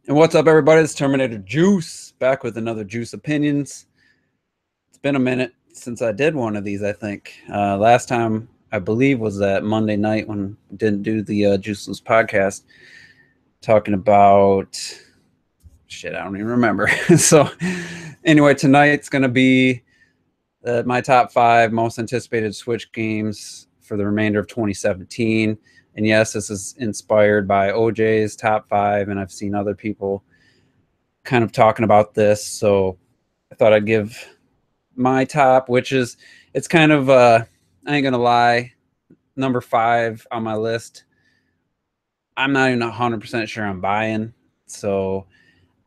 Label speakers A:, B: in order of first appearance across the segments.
A: And what's up, everybody? It's Terminator Juice back with another Juice Opinions. It's been a minute since I did one of these, I think. Last time, I believe, was that Monday night when we didn't do the Juiceless podcast talking about shit, I don't even remember. So, anyway, tonight's going to be my top 5 most anticipated Switch games for the remainder of 2017. And yes, this is inspired by OJ's top 5, and I've seen other people kind of talking about this, so I thought I'd give my top, which is it's kind of I ain't gonna lie, number 5 on my list. I'm not even 100% sure I'm buying, so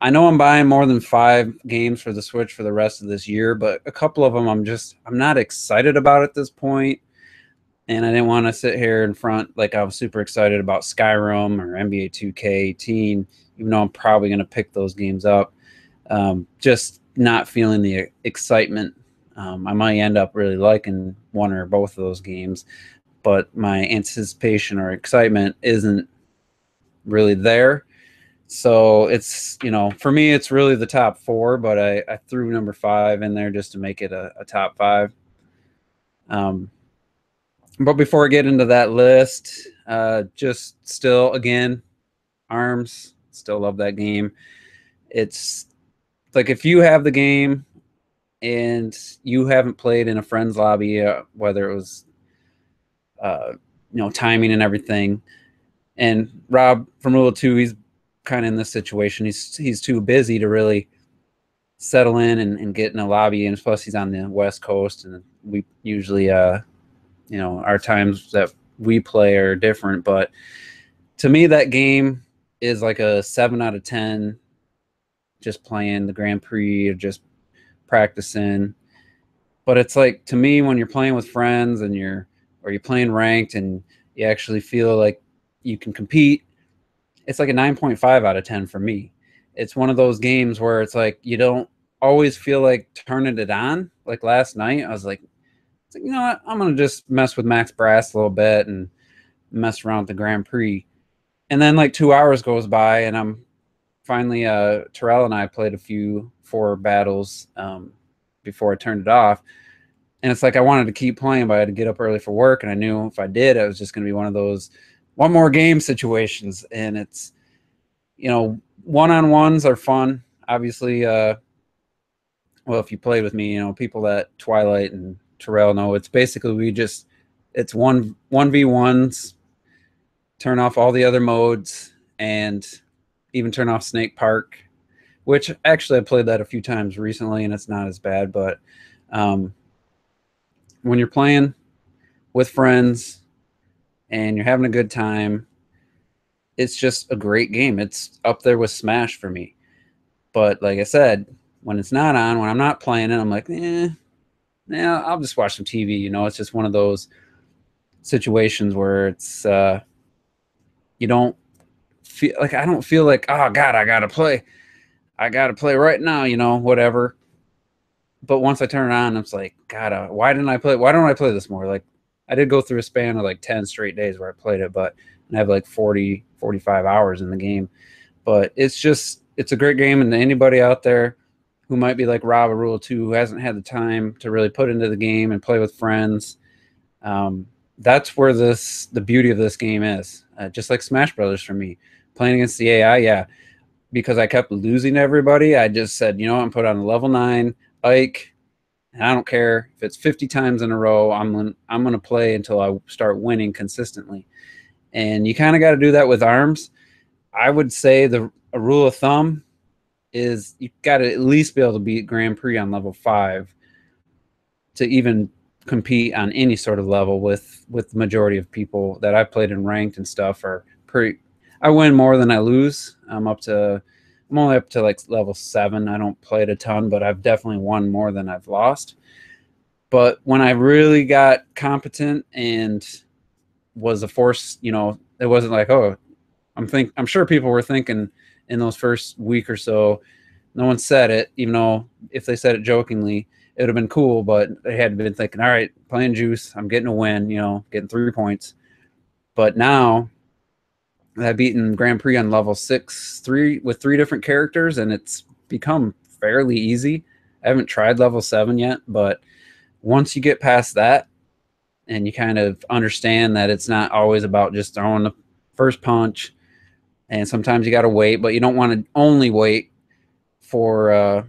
A: I know I'm buying more than 5 games for the Switch for the rest of this year, but a couple of them I'm not excited about at this point, and I didn't want to sit here in front like I was super excited about Skyrim or NBA 2K18, even though I'm probably going to pick those games up. Just not feeling the excitement. I might end up really liking one or both of those games, but my anticipation or excitement isn't really there. So it's, for me, it's really the top 4, but I threw number 5 in there just to make it a top 5. But before I get into that list, just still, again, ARMS, still love that game. It's like if you have the game and you haven't played in a friend's lobby, whether it was, timing and everything. And Rob from Rule 2, he's kind of in this situation. He's too busy to really settle in and get in a lobby. And plus, he's on the West Coast, and we usually, our times that we play are different. But to me, that game is like a 7 out of 10. Just playing the Grand Prix or just practicing. But it's like, to me, when you're playing with friends and you're playing ranked and you actually feel like you can compete, it's like a 9.5 out of 10 for me. It's one of those games where it's like you don't always feel like turning it on. Like last night, I was like, you know what? I'm going to just mess with Max Brass a little bit and mess around with the Grand Prix. And then like 2 hours goes by, and I'm finally, Terrell and I played a few 4 battles before I turned it off. And it's like I wanted to keep playing, but I had to get up early for work. And I knew if I did, it was just going to be one of those one more game situations. And it's, one-on-ones are fun. Obviously, well, if you played with me, people that Twilight and Terrell know, it's basically it's 1v1s, turn off all the other modes, and even turn off Snake Park, which actually I played that a few times recently, and it's not as bad. But when you're playing with friends and you're having a good time, it's just a great game. It's up there with Smash for me. But like I said, when it's not on, when I'm not playing it, I'm like, I'll just watch some TV. It's just one of those situations where it's you don't feel like, I don't feel like, oh God, I gotta play right now, whatever. But once I turn it on, it's like, God, why don't I play this more? Like, I did go through a span of like 10 straight days where I played it, but I have like 40, 45 hours in the game. But it's a great game. And anybody out there who might be like Rob or Rule 2, who hasn't had the time to really put into the game and play with friends, that's where the beauty of this game is. Just like Smash Brothers for me, playing against the AI, yeah, because I kept losing everybody, I just said, I'm put on a level 9 Ike, and I don't care if it's 50 times in a row. I'm gonna play until I start winning consistently. And you kind of got to do that with ARMS. I would say a rule of thumb is you got to at least be able to beat Grand Prix on level 5 to even compete on any sort of level with the majority of people that I've played in ranked and stuff are pretty. I win more than I lose. I'm only up to like level 7. I don't play it a ton, but I've definitely won more than I've lost. But when I really got competent and was a force, it wasn't like, oh, I'm sure people were thinking in those first week or so, no one said it, even though if they said it jokingly, it would have been cool, but they had been thinking, all right, playing Juice, I'm getting a win, getting 3 points. But now I've beaten Grand Prix on level 6, with 3 different characters, and it's become fairly easy. I haven't tried level 7 yet, but once you get past that and you kind of understand that it's not always about just throwing the first punch, and sometimes you got to wait, but you don't want to only wait for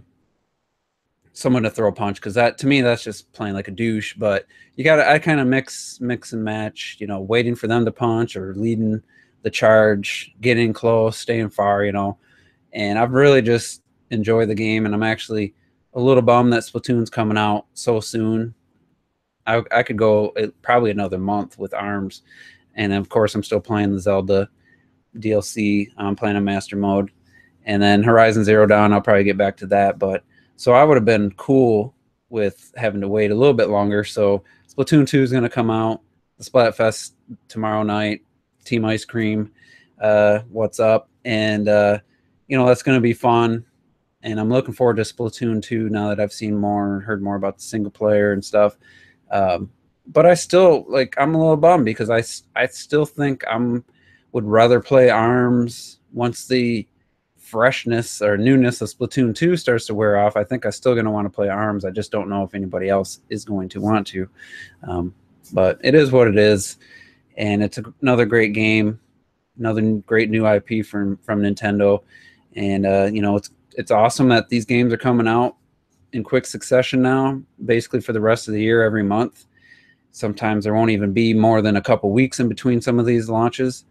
A: someone to throw a punch, because that, to me, that's just playing like a douche. But you got to, I kind of mix and match, you know, waiting for them to punch or leading the charge, getting close, staying far, you know. And I've really just enjoyed the game, and I'm actually a little bummed that Splatoon's coming out so soon. I could go probably another month with ARMS, and of course I'm still playing the Zelda DLC. I'm playing a master mode, and then Horizon Zero Dawn, I'll probably get back to that. But so I would have been cool with having to wait a little bit longer. So Splatoon 2 is going to come out, the Splatfest tomorrow night, Team Ice Cream, what's up? And, you know, that's going to be fun. And I'm looking forward to Splatoon 2 now that I've seen more, heard more about the single player and stuff. But I still, like, I'm a little bummed because I still think would rather play ARMS once the freshness or newness of Splatoon 2 starts to wear off. I think I'm still going to want to play ARMS. I just don't know if anybody else is going to want to. But it is what it is, and it's another great game, another great new IP from Nintendo. And you know, it's awesome that these games are coming out in quick succession now, basically for the rest of the year, every month. Sometimes there won't even be more than a couple weeks in between some of these launches.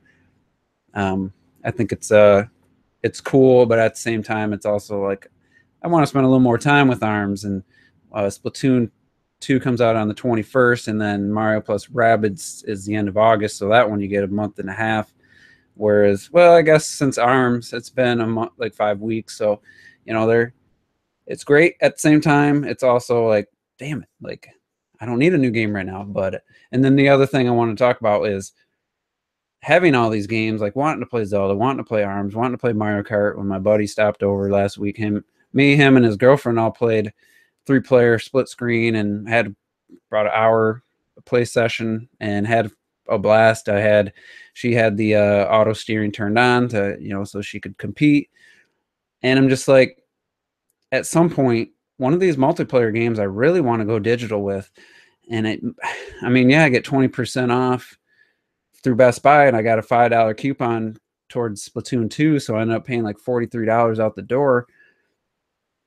A: I think it's cool, but at the same time, it's also like I want to spend a little more time with ARMS. And Splatoon 2 comes out on the 21st, and then Mario+Rabbids is the end of August, so that one you get a month and a half. Whereas, well, I guess since ARMS, it's been a month, like 5 weeks, so you know, it's great. At the same time, it's also like, damn it, like I don't need a new game right now. But and then the other thing I want to talk about is having all these games, like wanting to play Zelda, wanting to play ARMS, wanting to play Mario Kart. When my buddy stopped over last week, him, and his girlfriend all played 3-player split screen and had about an hour play session and had a blast. She had the auto steering turned on to, you know, so she could compete. And I'm just like, at some point, one of these multiplayer games I really want to go digital with. And I mean, yeah, I get 20% off through Best Buy, and I got a $5 coupon towards Splatoon 2, so I ended up paying like $43 out the door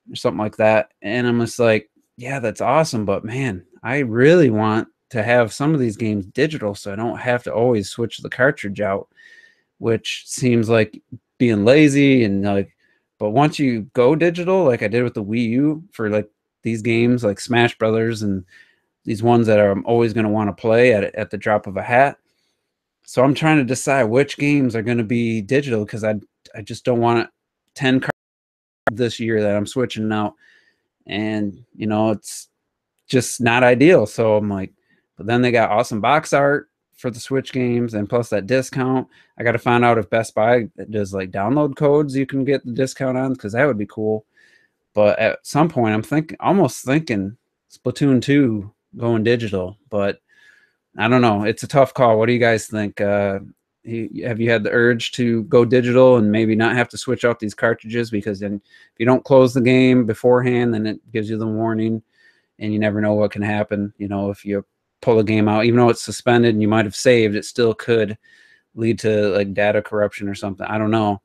A: or something like that. And I'm just like, yeah, that's awesome, but man, I really want to have some of these games digital so I don't have to always switch the cartridge out, which seems like being lazy. And like, but once you go digital, like I did with the Wii U for like these games like Smash Brothers and these ones that I'm always going to want to play at the drop of a hat. So I'm trying to decide which games are going to be digital, because I just don't want 10 cards this year that I'm switching out. And, you know, it's just not ideal. So I'm like, but then they got awesome box art for the Switch games, and plus that discount. I got to find out if Best Buy does like download codes you can get the discount on, because that would be cool. But at some point, I'm almost thinking Splatoon 2 going digital, but I don't know. It's a tough call. What do you guys think? Have you had the urge to go digital and maybe not have to switch out these cartridges? Because then if you don't close the game beforehand, then it gives you the warning, and you never know what can happen. You know, if you pull a game out, even though it's suspended and you might have saved, it still could lead to like data corruption or something. I don't know.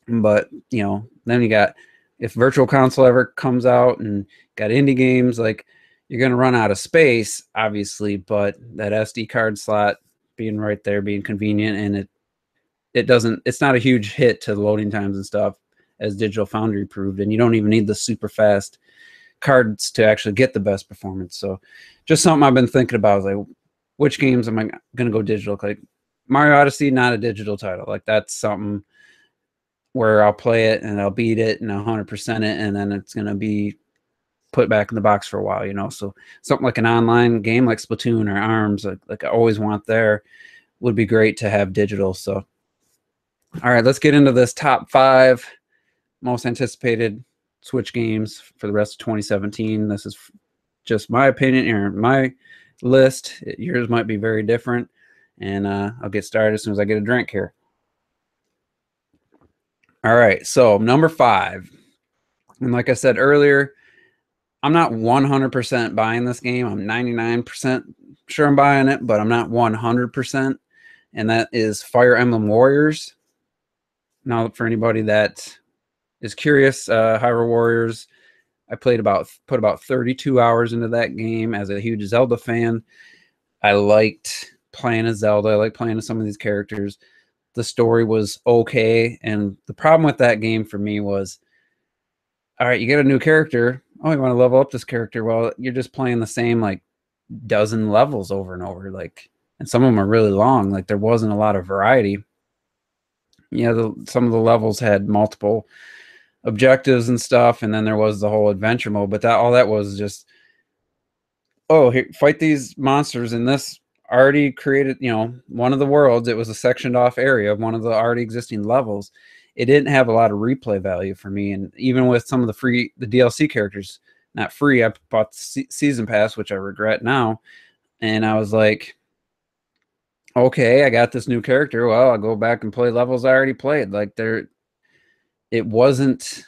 A: But, you know, then you got, if Virtual Console ever comes out and got indie games, like you're going to run out of space, obviously, but that SD card slot being right there, being convenient, and it's not a huge hit to the loading times and stuff, as Digital Foundry proved, and you don't even need the super fast cards to actually get the best performance. So just something I've been thinking about is like, which games am I going to go digital? Like Mario Odyssey, not a digital title. Like that's something where I'll play it and I'll beat it and 100% it, and then it's going to be put back in the box for a while, you know. So something like an online game like Splatoon or ARMS, like I always want there, would be great to have digital. So all right, let's get into this top 5 most anticipated Switch games for the rest of 2017. This is just my opinion or my list. Yours might be very different, and I'll get started as soon as I get a drink here. All right, so number 5. And like I said earlier, I'm not 100% buying this game. I'm 99% sure I'm buying it, but I'm not 100%. And that is Fire Emblem Warriors. Now, for anybody that is curious, Hyrule Warriors, I put about 32 hours into that game as a huge Zelda fan. I liked playing as Zelda. I like playing as some of these characters. The story was okay, and the problem with that game for me was, all right, you get a new character. Oh, you want to level up this character? Well, you're just playing the same like dozen levels over and over, like, and some of them are really long. Like there wasn't a lot of variety. Yeah, some of the levels had multiple objectives and stuff, and then there was the whole adventure mode. But all that was just, oh, here, fight these monsters in this already created, one of the worlds. It was a sectioned off area of one of the already existing levels. It didn't have a lot of replay value for me, and even with some of the DLC characters, not free. I bought the season pass, which I regret now, and I was like, okay, I got this new character. Well, I'll go back and play levels I already played. Like it wasn't.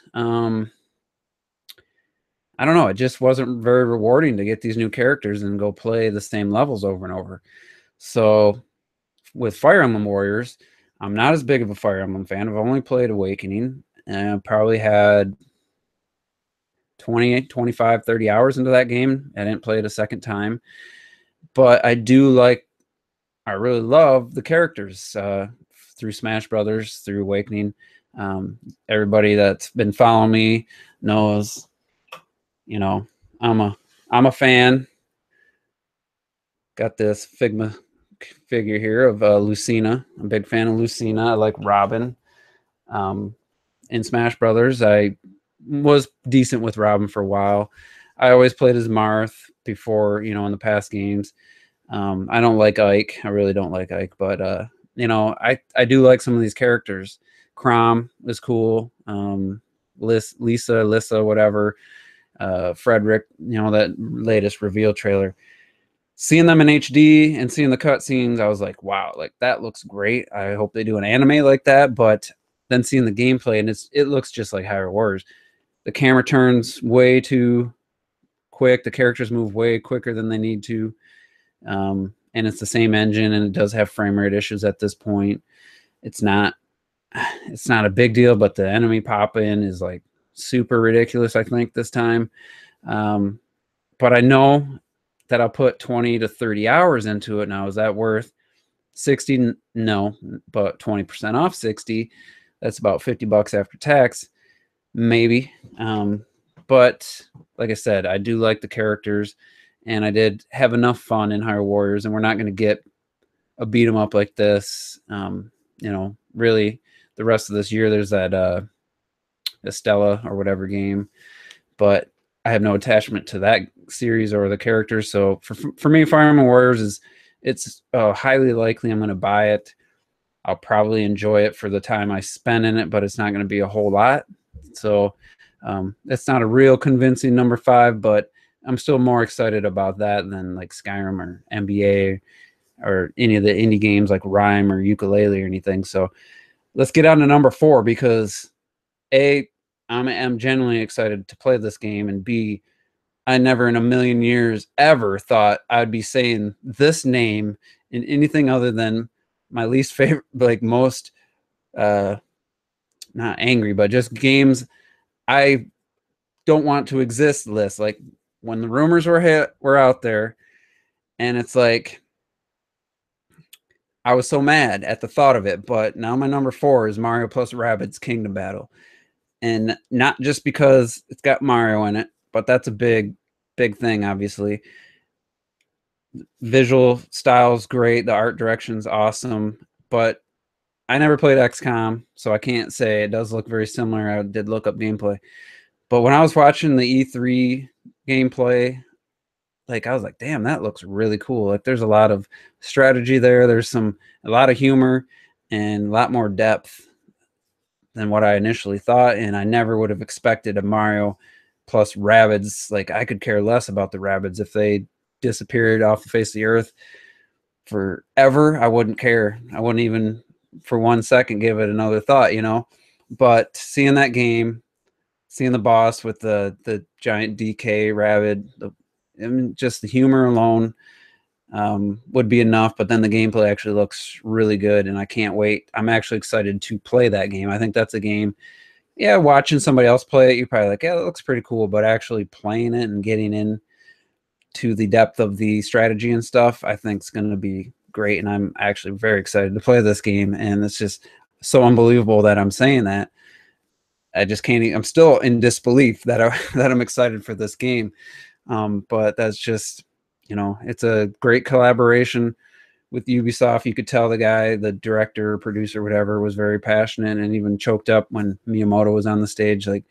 A: I don't know. It just wasn't very rewarding to get these new characters and go play the same levels over and over. So with Fire Emblem Warriors, I'm not as big of a Fire Emblem fan. I've only played Awakening, and I probably had 20, 25, 30 hours into that game. I didn't play it a second time. But I really love the characters through Smash Brothers, through Awakening. Everybody that's been following me knows, I'm a fan. Got this Figma figure here of Lucina. I'm a big fan of Lucina. I like Robin. In Smash Brothers, I was decent with Robin for a while. I always played as Marth before, in the past games. I don't like Ike. I really don't like Ike, but I do like some of these characters. Chrom is cool. Lisa, whatever. Frederick, that latest reveal trailer. Seeing them in HD and seeing the cutscenes, I was like, wow, like that looks great. I hope they do an anime like that. But then seeing the gameplay, and it looks just like Hyrule Warriors. The camera turns way too quick. The characters move way quicker than they need to. And it's the same engine, and it does have frame rate issues at this point. It's not a big deal, but the enemy pop in is like super ridiculous, I think, this time. But I know that I'll put 20 to 30 hours into it. Now, is that worth 60? No, but 20% off 60, that's about $50 after tax, maybe. But like I said, I do like the characters, and I did have enough fun in Hyrule Warriors, and we're not going to get a beat 'em up like this. Really, the rest of this year, there's that Estella or whatever game, but I have no attachment to that series or the characters. So for me, Fire Emblem Warriors it's highly likely I'm going to buy it. I'll probably enjoy it for the time I spend in it, but it's not going to be a whole lot. So it's not a real convincing number 5, but I'm still more excited about that than like Skyrim or NBA or any of the indie games like Rhyme or Ukulele or anything. So let's get on to number 4, because A, I'm genuinely excited to play this game, and B, I never in a million years ever thought I'd be saying this name in anything other than my least favorite, like most, not angry, but just games I don't want to exist list. Like when the rumors were out there, and it's like, I was so mad at the thought of it. But now my number 4 is Mario+Rabbids Kingdom Battle. And not just because it's got Mario in it, but that's a big thing, obviously. Visual style's great. The art direction's awesome. But I never played XCOM, so I can't say. It does look very similar. I did look up gameplay. But when I was watching the E3 gameplay, like I was like, damn, that looks really cool. Like there's a lot of strategy there. There's a lot of humor and a lot more depth than what I initially thought. And I never would have expected a Mario+Rabbids. Like I could care less about the Rabbids. If they disappeared off the face of the earth forever, I wouldn't care. I wouldn't even for 1 second give it another thought, But seeing that game, seeing the boss with the giant DK rabbit, I mean, just the humor alone would be enough. But then the gameplay actually looks really good, and I can't wait. I'm actually excited to play that game. I think that's a game. Yeah, watching somebody else play it, you're probably like, yeah, that looks pretty cool. But actually playing it and getting in to the depth of the strategy and stuff, I think is going to be great. And I'm actually very excited to play this game. And it's just so unbelievable that I'm saying that. I just can't. I'm still in disbelief that that I'm excited for this game. But that's just, it's a great collaboration with Ubisoft. You could tell the guy, the director, producer, whatever, was very passionate and even choked up when Miyamoto was on the stage. Like,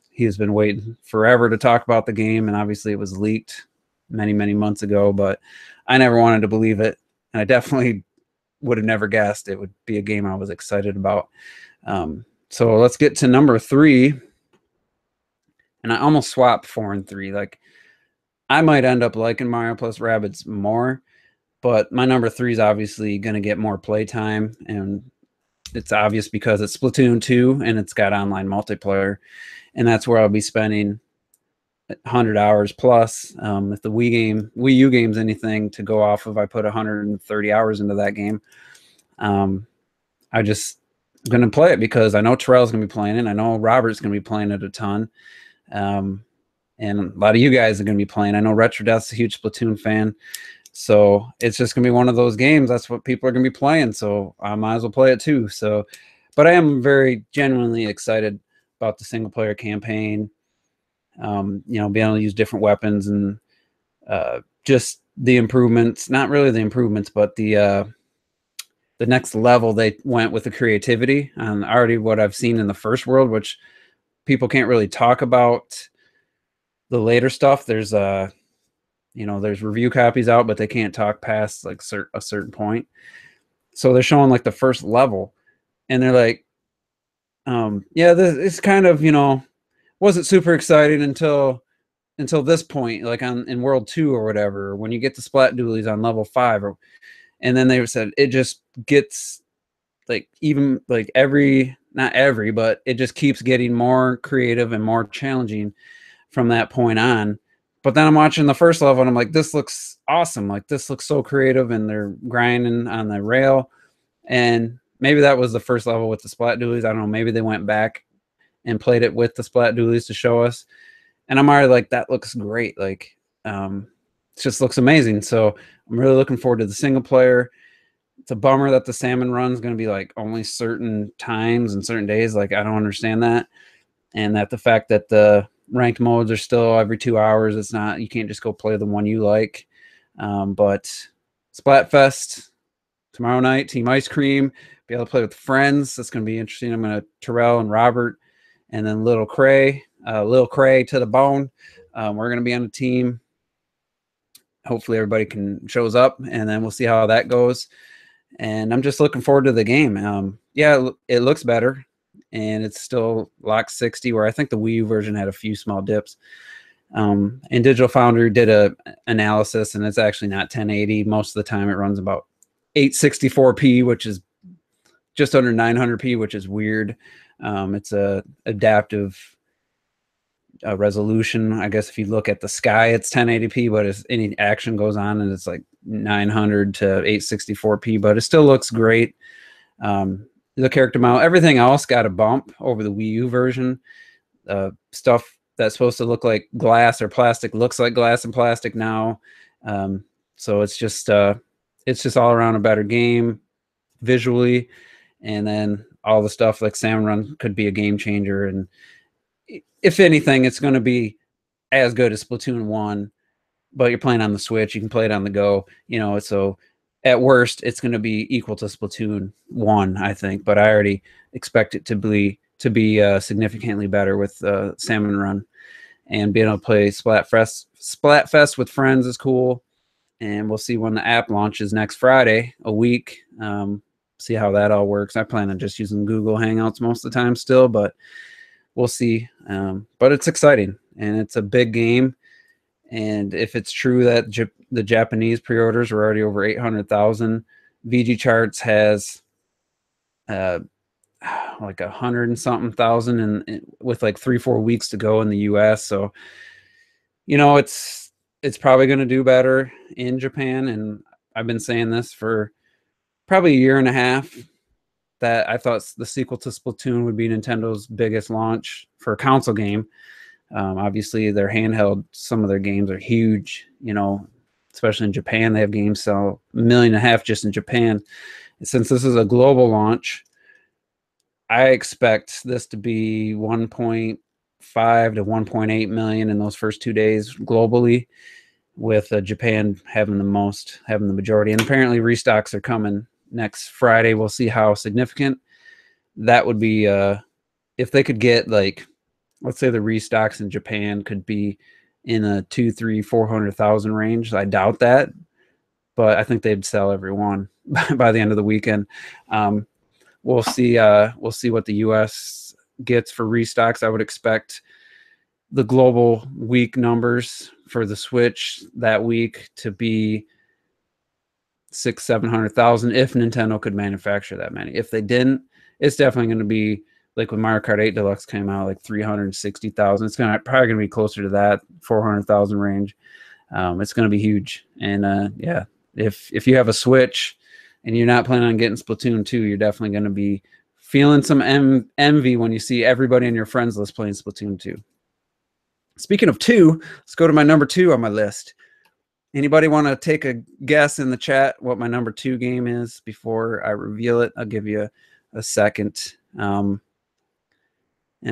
A: he has been waiting forever to talk about the game, and obviously it was leaked many, many months ago, but I never wanted to believe it. And I definitely would have never guessed it would be a game I was excited about. So let's get to number 3. And I almost swapped 4 and 3. Like, I might end up liking Mario+Rabbids more, but my number 3 is obviously going to get more playtime, and it's obvious because it's Splatoon 2 and it's got online multiplayer, and that's where I'll be spending 100 hours plus. If the Wii U game's anything to go off of, I put 130 hours into that game. I just going to play it because I know Terrell's going to be playing it. I know Robert's going to be playing it a ton. And a lot of you guys are going to be playing. I know RetroDeath's a huge Splatoon fan. So it's just going to be one of those games. That's what people are going to be playing. So I might as well play it too. So, but I am very genuinely excited about the single player campaign. Being able to use different weapons and just the improvements, not really the improvements, but the next level they went with the creativity and already what I've seen in the first world, which people can't really talk about the later stuff. There's there's review copies out, but they can't talk past like a certain point. So they're showing like the first level and they're like, yeah, it's kind of, wasn't super exciting until this point, like in World 2 or whatever, when you get the Splat Dualies on level 5, and then they said it just gets like even like not every, but it just keeps getting more creative and more challenging from that point on. But then I'm watching the first level and I'm like, this looks awesome. Like, this looks so creative, and they're grinding on the rail. And maybe that was the first level with the Splat Dualies. I don't know. Maybe they went back and played it with the Splat Dualies to show us. And I'm already like, that looks great. Like, it just looks amazing. So I'm really looking forward to the single player. It's a bummer that the salmon run is going to be like only certain times and certain days. Like, I don't understand that. And that the fact that the ranked modes are still every 2 hours. It's not, you can't just go play the one you like. But Splatfest tomorrow night, Team Ice Cream, be able to play with friends. That's going to be interesting. I'm going to Terrell and Robert, and then Lil Cray to the bone. We're going to be on a team. Hopefully everybody shows up, and then we'll see how that goes. And I'm just looking forward to the game. Yeah, it looks better, and it's still locked 60, where I think the Wii U version had a few small dips. And Digital Foundry did a analysis, and it's actually not 1080. Most of the time it runs about 864p, which is just under 900p, which is weird. It's a adaptive resolution. I guess if you look at the sky, it's 1080p, but if any action goes on, and it's like 900 to 864p, but it still looks great. The character model, everything else got a bump over the Wii U version. Stuff that's supposed to look like glass or plastic looks like glass and plastic now. So it's just all around a better game visually. And then all the stuff like Salmon Run could be a game changer. And if anything, it's going to be as good as Splatoon 1, but you're playing on the Switch. You can play it on the go, so at worst, it's going to be equal to Splatoon 1, I think. But I already expect it to be significantly better with Salmon Run. And being able to play Splatfest with friends is cool. And we'll see when the app launches next Friday, a week. See how that all works. I plan on just using Google Hangouts most of the time still, but we'll see. But it's exciting, and it's a big game. And if it's true that the Japanese pre-orders are already over 800,000, VG Charts has like 100 and something thousand, and with like 3-4 weeks to go in the US. So, you know, it's probably going to do better in Japan. And I've been saying this for probably a year and a half, that I thought the sequel to Splatoon would be Nintendo's biggest launch for a console game. Obviously, their handheld, some of their games are huge, you know, especially in Japan. They have games sell 1.5 million just in Japan. And since this is a global launch, I expect this to be 1.5 to 1.8 million in those first 2 days globally, with Japan having the majority. And apparently restocks are coming next Friday. We'll see how significant that would be. If they could get, like, let's say the restocks in Japan could be in a 2, 3, 400,000 range. I doubt that, but I think they'd sell every one by the end of the weekend. We'll see. We'll see what the U.S. gets for restocks. I would expect the global week numbers for the Switch that week to be 600,000-700,000 if Nintendo could manufacture that many. If they didn't, it's definitely going to be like when Mario Kart 8 Deluxe came out, like 360,000. It's probably going to be closer to that 400,000 range. It's going to be huge. And yeah, if you have a Switch and you're not planning on getting Splatoon 2, you're definitely going to be feeling some envy when you see everybody on your friends list playing Splatoon 2. Speaking of 2, let's go to my number 2 on my list. Anybody want to take a guess in the chat what my number 2 game is before I reveal it? I'll give you a second. And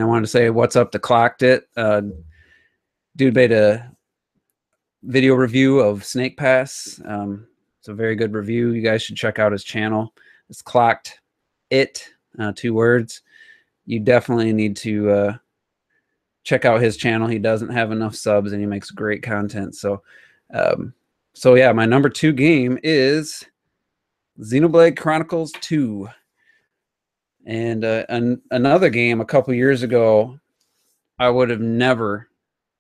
A: I wanted to say what's up to Clocked It. Dude made a video review of Snake Pass. It's a very good review. You guys should check out his channel. It's Clocked It, 2 words. You definitely need to check out his channel. He doesn't have enough subs and he makes great content. So yeah, my number 2 game is Xenoblade Chronicles 2. And another game a couple years ago, I would have never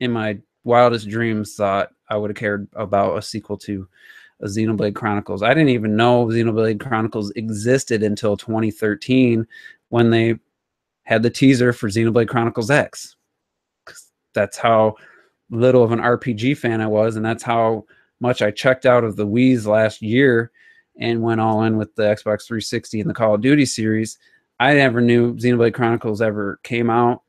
A: in my wildest dreams thought I would have cared about a sequel to a Xenoblade Chronicles. I didn't even know Xenoblade Chronicles existed until 2013 when they had the teaser for Xenoblade Chronicles X. That's how little of an RPG fan I was, and that's how much I checked out of the Wii's last year and went all in with the Xbox 360 and the Call of Duty series. I never knew Xenoblade Chronicles ever came out.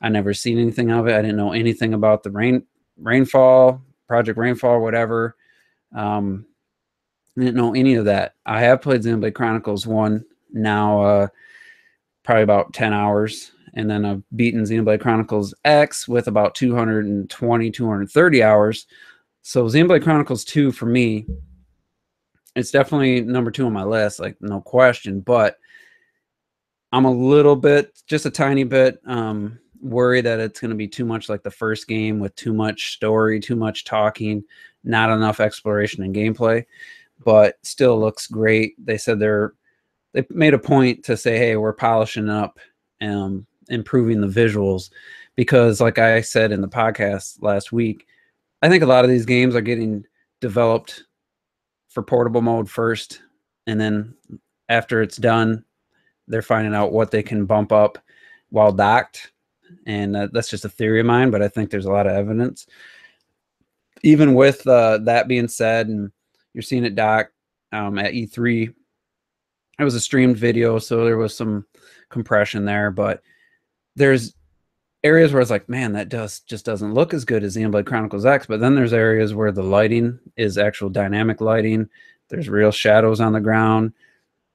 A: I never seen anything of it. I didn't know anything about the Rainfall, Project Rainfall, whatever. I didn't know any of that. I have played Xenoblade Chronicles 1 now, probably about 10 hours. And then I've beaten Xenoblade Chronicles X with about 220, 230 hours. So Xenoblade Chronicles 2 for me, it's definitely number 2 on my list, like no question. But I'm a little bit, just a tiny bit, worried that it's going to be too much like the first game with too much story, too much talking, not enough exploration and gameplay. But still looks great. They said they made a point to say, hey, we're polishing up, improving the visuals, because like I said in the podcast last week, I think a lot of these games are getting developed for portable mode first, and then after it's done, they're finding out what they can bump up while docked. And that's just a theory of mine, but I think there's a lot of evidence. Even with that being said, and you're seeing it dock at E3, it was a streamed video, so there was some compression there, but there's areas where it's like, man, that just doesn't look as good as Xenoblade Chronicles X. But then there's areas where the lighting is actual dynamic lighting. There's real shadows on the ground.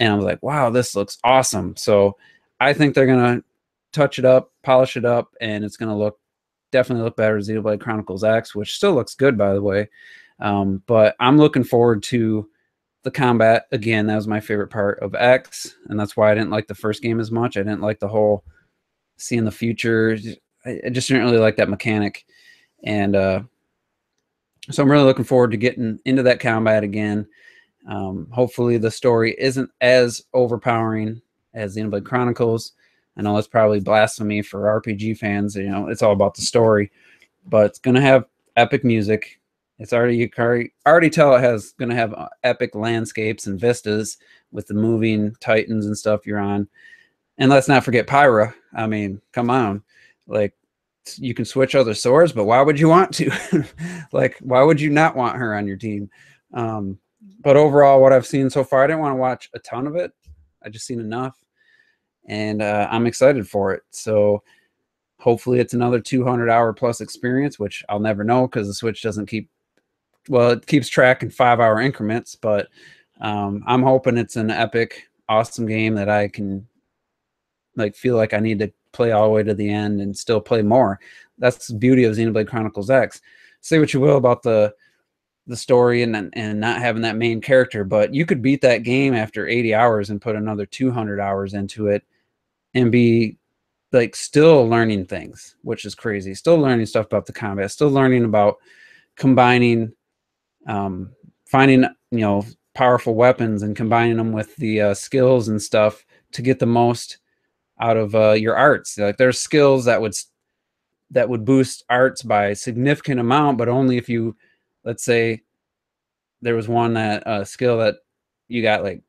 A: And I was like, wow, this looks awesome. So I think they're going to touch it up, polish it up, and it's going to definitely look better than Xenoblade Chronicles X, which still looks good, by the way. But I'm looking forward to the combat. Again, that was my favorite part of X, and that's why I didn't like the first game as much. I didn't like the whole seeing the future. I just didn't really like that mechanic. And so I'm really looking forward to getting into that combat again. Hopefully the story isn't as overpowering as Xenoblade Chronicles. I know that's probably blasphemy for RPG fans. You know, it's all about the story, but it's going to have epic music. It's you can already tell it has going to have epic landscapes and vistas with the moving titans and stuff you're on. And let's not forget Pyra. I mean, come on. Like, you can switch other swords, but why would you want to? Like, why would you not want her on your team? But overall, what I've seen so far, I didn't want to watch a ton of it. I just seen enough, and I'm excited for it. So hopefully it's another 200-hour plus experience, which I'll never know because the Switch doesn't keep, well, it keeps track in 5-hour increments, but I'm hoping it's an epic, awesome game that I can like feel like I need to play all the way to the end and still play more. That's the beauty of Xenoblade Chronicles X. Say what you will about the story and not having that main character, but you could beat that game after 80 hours and put another 200 hours into it and be like still learning things, which is crazy. Still learning stuff about the combat, still learning about combining, finding, you know, powerful weapons and combining them with the skills and stuff to get the most out of your arts. Like there's skills that would boost arts by a significant amount, but only if you, let's say, there was one that skill that you got like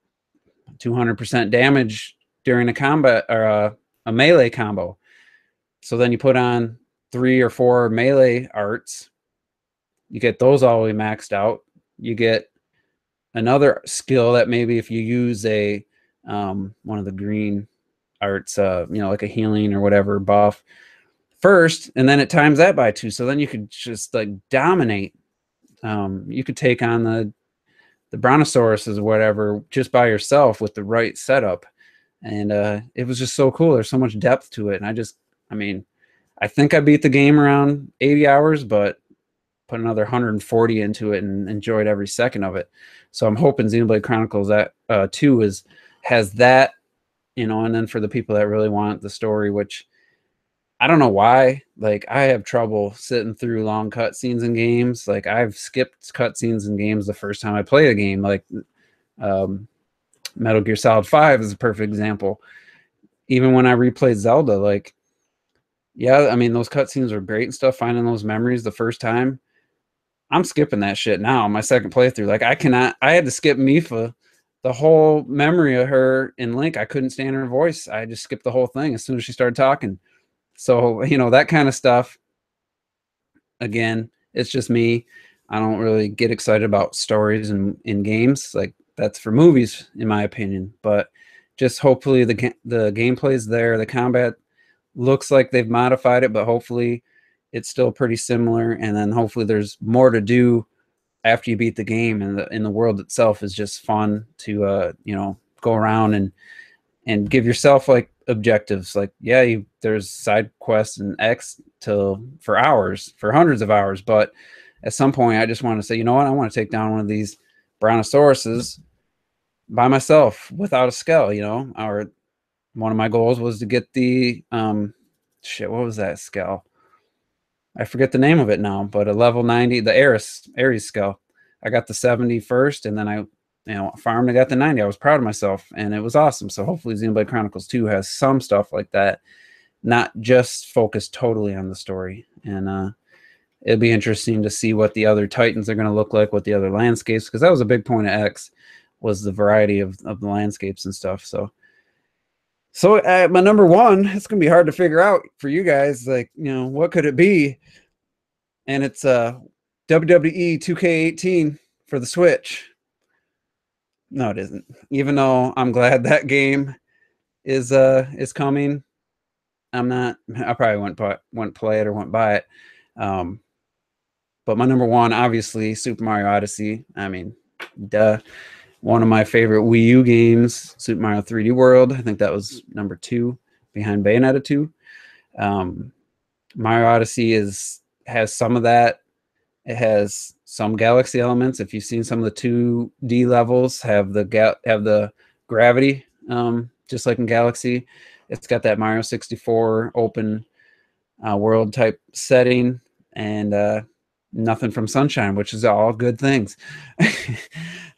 A: 200% damage during a combat or a melee combo. So then you put on 3 or 4 melee arts, you get those all the way maxed out. You get another skill that maybe if you use a one of the green arts, you know, like a healing or whatever buff first, and then it times that by 2. So then you could just like dominate. You could take on the brontosauruses or whatever just by yourself with the right setup, and it was just so cool. There's so much depth to it, and I mean, I think I beat the game around 80 hours, but put another 140 into it and enjoyed every second of it. So I'm hoping Xenoblade Chronicles that 2 has that, you know, and then for the people that really want the story, which I don't know why, like I have trouble sitting through long cutscenes in games. Like I've skipped cutscenes in games the first time I play a game. Like um, Metal Gear Solid 5 is a perfect example. Even when I replayed Zelda, like, yeah, I mean those cutscenes are great and stuff. Finding those memories the first time, I'm skipping that shit now. My second playthrough, like I cannot. I had to skip Mifa, the whole memory of her in Link. I couldn't stand her voice. I just skipped the whole thing as soon as she started talking. So you know that kind of stuff. Again, it's just me. I don't really get excited about stories in games. Like that's for movies, in my opinion. But just hopefully the gameplay's there. The combat looks like they've modified it, but hopefully it's still pretty similar. And then hopefully there's more to do after you beat the game, and the world itself is just fun to you know, go around and give yourself like objectives. Like, yeah, there's side quests and X for hours, for hundreds of hours, but at some point I just want to say, you know what, I want to take down one of these brontosauruses by myself without a skull, you know. Or one of my goals was to get the shit, what was that skull? I forget the name of it now, but a level 90, the Ares skull. I got the 70 first, and then I, you know, farmed. I got the 90. I was proud of myself, and it was awesome. So hopefully, Xenoblade Chronicles 2 has some stuff like that, not just focused totally on the story. And it'll be interesting to see what the other Titans are going to look like, what the other landscapes, because that was a big point of X, was the variety of the landscapes and stuff. So my number one, it's gonna be hard to figure out for you guys. Like, you know, what could it be? And it's WWE 2K18 for the Switch. No, it isn't. Even though I'm glad that game is coming, I'm not. I probably wouldn't play it or wouldn't buy it. Um, but my number one, obviously, Super Mario Odyssey. I mean, duh. One of my favorite Wii U games, Super Mario 3D World. I think that was number 2 behind Bayonetta 2. Mario Odyssey has some of that. It has some galaxy elements. If you've seen some of the 2D levels, have the gravity, just like in Galaxy. It's got that Mario 64 open world type setting, and nothing from Sunshine, which is all good things.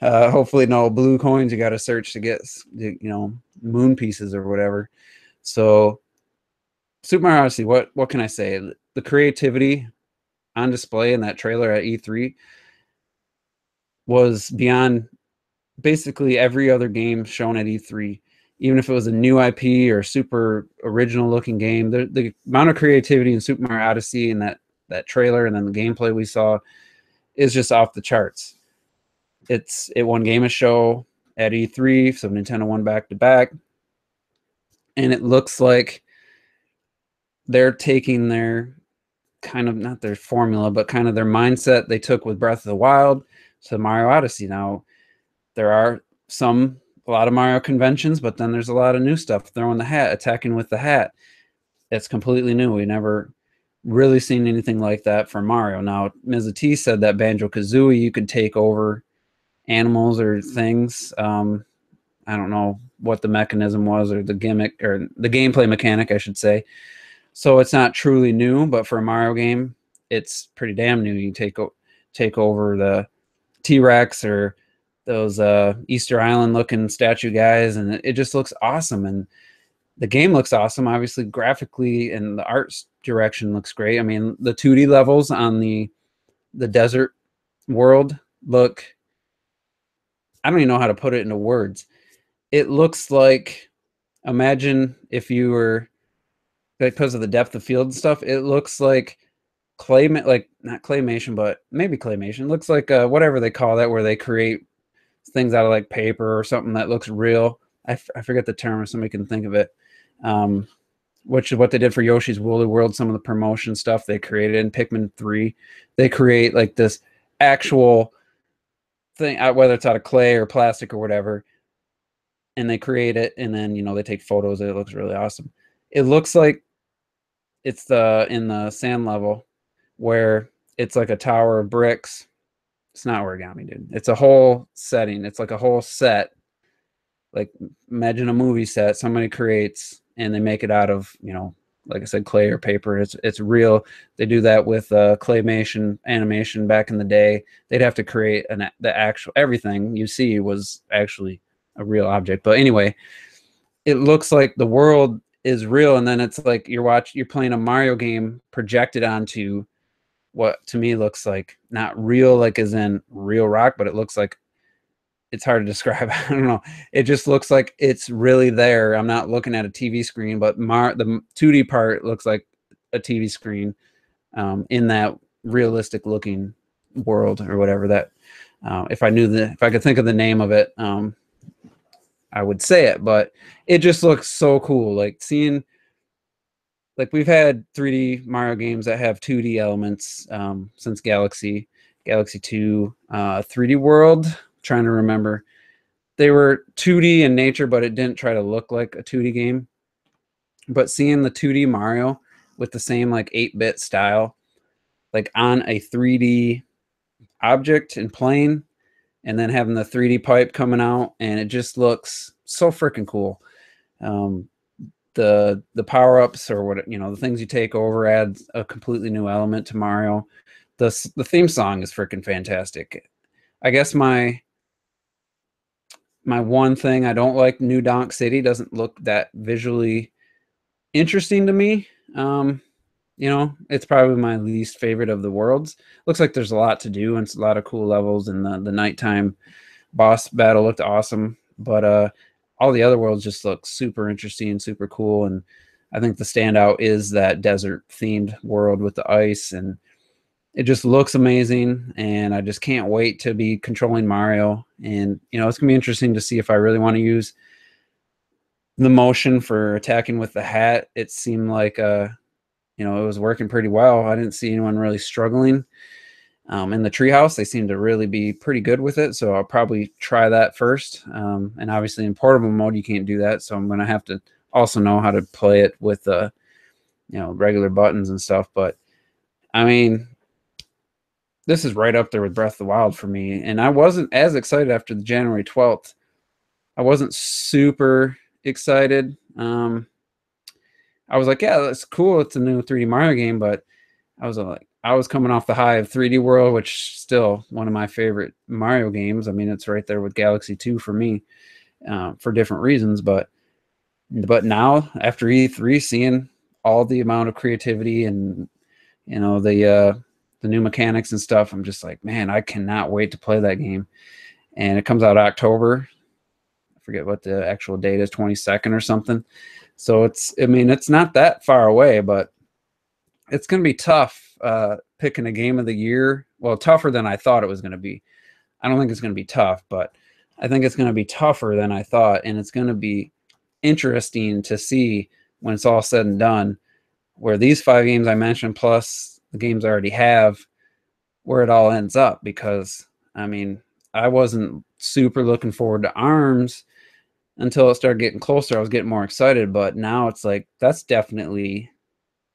A: Hopefully, no blue coins you got to search to get, you know, moon pieces or whatever. So, Super Mario Odyssey. What can I say? The creativity on display in that trailer at E3 was beyond basically every other game shown at E3. even if it was a new IP or super original looking game, the amount of creativity in Super Mario Odyssey and that trailer and then the gameplay we saw is just off the charts. It won Game of Show at E3, so Nintendo won back to back, and it looks like they're taking their kind of, not their formula, but kind of their mindset they took with Breath of the Wild to Mario Odyssey. Now there are a lot of Mario conventions, but then there's a lot of new stuff. Throwing the hat, attacking with the hat. It's completely new. We never really seen anything like that for Mario. Now, Ms. T said that Banjo-Kazooie, you could take over animals or things. I don't know what the mechanism was or the gimmick or the gameplay mechanic, I should say. So it's not truly new, but for a Mario game, it's pretty damn new. You take over the T-Rex or those Easter Island looking statue guys, and it just looks awesome. And the game looks awesome, obviously graphically, and the art direction looks great. I mean, the 2D levels on the desert world look, I don't even know how to put it into words. It looks like, imagine if you were, because of the depth of field and stuff, it looks like like not claymation, but maybe claymation. It looks like whatever they call that, where they create things out of like paper or something that looks real. I forget the term, if somebody can think of it. Which is what they did for Yoshi's Woolly World. Some of the promotion stuff they created in Pikmin 3. They create like this actual thing, whether it's out of clay or plastic or whatever, and they create it, and then, you know, they take photos. It looks really awesome. It looks like it's in the sand level where it's like a tower of bricks. It's not origami, dude. It's a whole setting. It's like a whole set. Like, imagine a movie set somebody creates, and they make it out of, you know, like I said, clay or paper. It's real. They do that with claymation animation back in the day. They'd have to create the actual, everything you see was actually a real object. But anyway, it looks like the world is real, and then it's like you're playing a Mario game projected onto what to me looks like not real, like as in real rock, but it looks like, it's hard to describe. I don't know. It just looks like it's really there. I'm not looking at a TV screen, but the 2D part looks like a TV screen in that realistic looking world or whatever that. If I could think of the name of it, I would say it. But it just looks so cool. Like seeing, like we've had 3D Mario games that have 2D elements since Galaxy 2, 3D World. Trying to remember, they were 2D in nature, but it didn't try to look like a 2D game. But seeing the 2D Mario with the same like 8-bit style, like on a 3D object and plane, and then having the 3D pipe coming out, and it just looks so freaking cool. The power-ups, or what, you know, the things you take over, adds a completely new element to Mario. The theme song is freaking fantastic. I guess my one thing I don't like, New Donk City doesn't look that visually interesting to me. You know, it's probably my least favorite of the worlds. Looks like there's a lot to do, and it's a lot of cool levels, and the nighttime boss battle looked awesome. But all the other worlds just look super interesting, super cool, and I think the standout is that desert themed world with the ice, and it just looks amazing, and I just can't wait to be controlling Mario. And, you know, it's going to be interesting to see if I really want to use the motion for attacking with the hat. It seemed like, you know, it was working pretty well. I didn't see anyone really struggling. In the treehouse, they seem to really be pretty good with it, so I'll probably try that first. And obviously in portable mode, you can't do that, so I'm going to have to also know how to play it with, you know, regular buttons and stuff. But, I mean, this is right up there with Breath of the Wild for me. And I wasn't as excited after the January 12th. I wasn't super excited. I was like, yeah, that's cool. It's a new 3D Mario game, but I was coming off the high of 3D World, which still one of my favorite Mario games. I mean, it's right there with Galaxy 2 for me, for different reasons. But now, after E3, seeing all the amount of creativity and, you know, the new mechanics and stuff, I'm just like, man, I cannot wait to play that game. And it comes out October forget what the actual date is, 22nd or something. So I mean, it's not that far away, but it's going to be tough picking a game of the year. Well, tougher than I thought it was going to be. I don't think it's going to be tough, but I think it's going to be tougher than I thought, and it's going to be interesting to see when it's all said and done, where these 5 games I mentioned, plus the games I already have, where it all ends up. Because, I mean, I wasn't super looking forward to ARMS until it started getting closer. I was getting more excited, but now it's like, that's definitely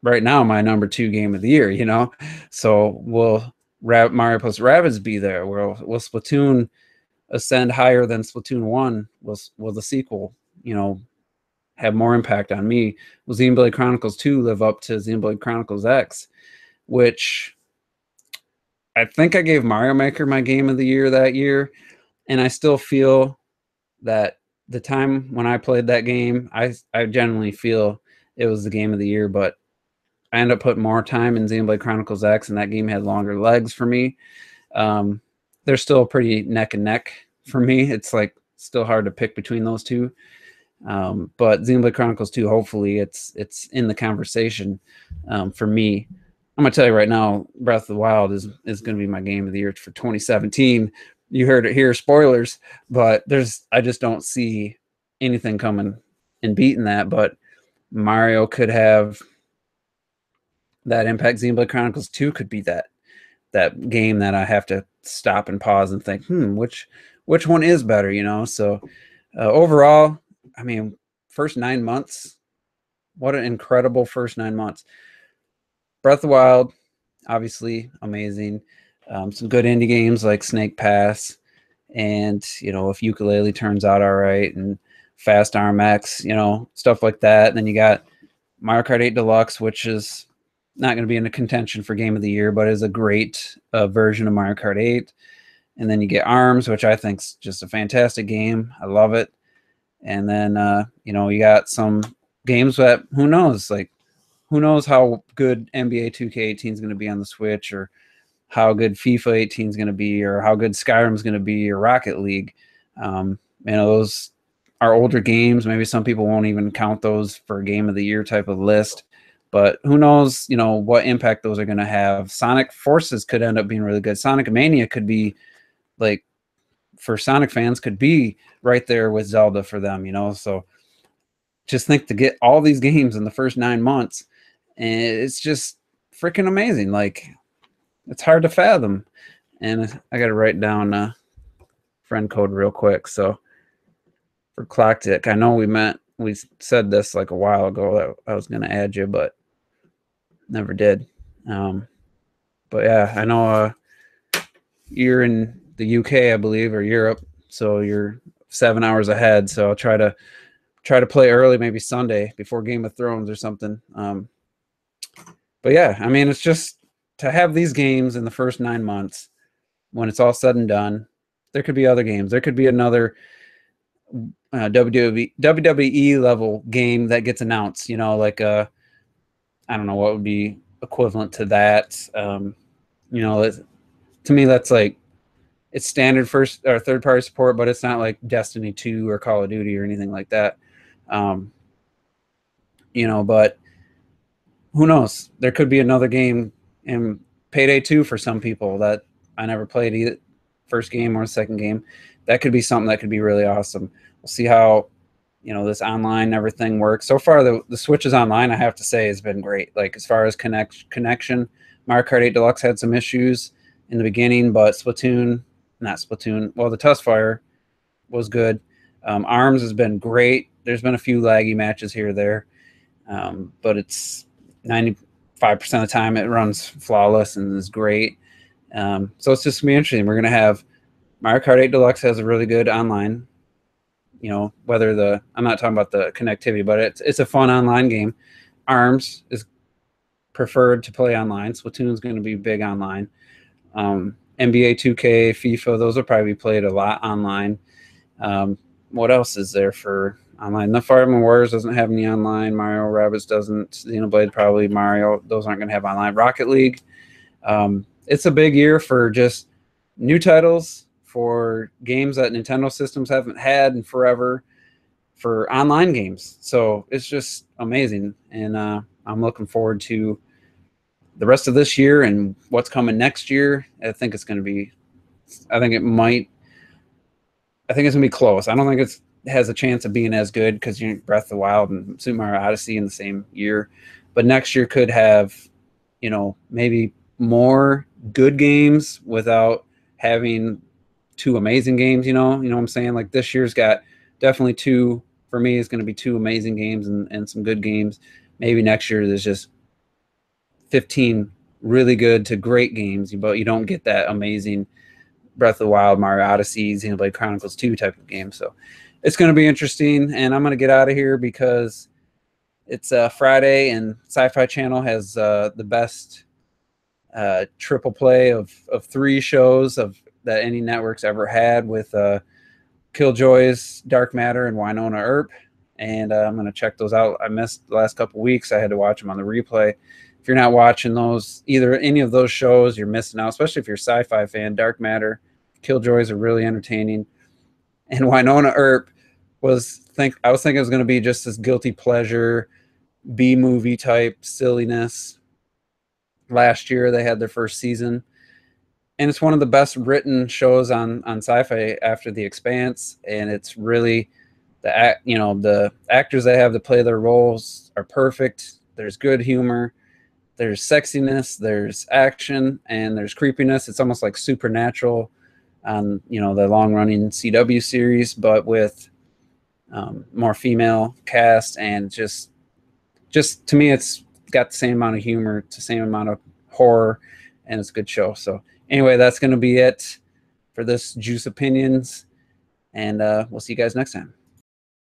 A: right now my number 2 game of the year, you know? So will Mario+Rabbids be there? Will Splatoon ascend higher than Splatoon 1? Will the sequel, you know, have more impact on me? Will Xenoblade Chronicles 2 live up to Xenoblade Chronicles X, which I think I gave Mario Maker my game of the year that year, and I still feel that the time when I played that game, I genuinely feel it was the game of the year, but I ended up putting more time in Xenoblade Chronicles X, and that game had longer legs for me. They're still pretty neck and neck for me. It's like still hard to pick between those two. But Xenoblade Chronicles 2, hopefully it's in the conversation for me. I'm gonna tell you right now, Breath of the Wild is gonna be my game of the year for 2017. You heard it here, spoilers, but I just don't see anything coming and beating that. But Mario could have that impact. Xenoblade Chronicles 2 could be that game that I have to stop and pause and think, which one is better, you know? So overall, I mean, first 9 months, what an incredible first 9 months. Breath of the Wild, obviously amazing. Some good indie games like Snake Pass, and, you know, if Ukulele turns out all right, and Fast Arm X, you know, stuff like that. And then you got Mario Kart 8 Deluxe, which is not going to be in the contention for game of the year, but is a great version of Mario Kart 8. And then you get ARMS, which I think is just a fantastic game. I love it. And then, you know, you got some games that who knows how good NBA 2K18 is going to be on the Switch, or how good FIFA 18 is going to be, or how good Skyrim is going to be, or Rocket League. You know, those are older games. Maybe some people won't even count those for a game of the year type of list. But who knows, you know, what impact those are going to have. Sonic Forces could end up being really good. Sonic Mania could be, like, for Sonic fans, could be right there with Zelda for them, you know? So just think, to get all these games in the first 9 months, and it's just freaking amazing. Like, it's hard to fathom. And I got to write down friend code real quick. So for Clocktick, I know we said this like a while ago that I was going to add you, but never did. But yeah, I know you're in the UK, I believe, or Europe, so you're 7 hours ahead. So I'll try to play early, maybe Sunday before Game of Thrones or something. But yeah, I mean, it's just to have these games in the first 9 months, when it's all said and done. There could be other games. There could be another WWE level game that gets announced, you know, like I don't know what would be equivalent to that. You know, to me, that's like, it's standard first or third party support, but it's not like Destiny 2 or Call of Duty or anything like that. You know, but who knows? There could be another game in Payday 2 for some people that I never played either, first game or second game. That could be something that could be really awesome. We'll see how, you know, this online and everything works. So far, the Switch's online, I have to say, has been great. Like, as far as connection, Mario Kart 8 Deluxe had some issues in the beginning, but well, the Tuskfire was good. ARMS has been great. There's been a few laggy matches here or there, but it's 95% of the time it runs flawless and is great. So it's just going to be interesting. We're going to have Mario Kart 8 Deluxe has a really good online, you know, I'm not talking about the connectivity, but it's a fun online game. ARMS is preferred to play online. Splatoon is going to be big online. NBA 2K, FIFA, those will probably be played a lot online. What else is there for online? The Fire Emblem Warriors doesn't have any online. Mario+Rabbids doesn't. Xenoblade, probably. Mario, those aren't going to have online. Rocket League. It's a big year for just new titles for games that Nintendo systems haven't had in forever for online games. So it's just amazing. And I'm looking forward to the rest of this year and what's coming next year. I think it's going to be, I think it's going to be close. I don't think it has a chance of being as good because you Breath of the Wild and Super Mario Odyssey in the same year. But next year could have, maybe more good games without having two amazing games, you know what I'm saying? Like this year's got definitely two, for me, is going to be two amazing games and some good games. Maybe next year there's just 15 really good to great games, but you don't get that amazing Breath of the Wild, Mario Odyssey, Xenoblade Chronicles 2 type of game. So it's going to be interesting, and I'm going to get out of here because it's Friday, and Sci-Fi Channel has the best triple play of 3 shows that any network's ever had with Killjoy's Dark Matter and Winona Earp, and I'm going to check those out. I missed the last couple weeks. I had to watch them on the replay. If you're not watching those, either any of those shows, you're missing out, especially if you're a sci-fi fan. Dark Matter, Killjoys are really entertaining. And Winona Earp I was thinking it was going to be just this guilty pleasure, B-movie type silliness. Last year they had their first season, and it's one of the best written shows on sci-fi after The Expanse. And it's really the actors they have to play their roles are perfect. There's good humor, there's sexiness, there's action, and there's creepiness. It's almost like Supernatural on the long-running CW series, but with more female cast, and just to me, it's got the same amount of humor, it's the same amount of horror, and it's a good show. So anyway, that's going to be it for this Juice Opinions, and we'll see you guys next time.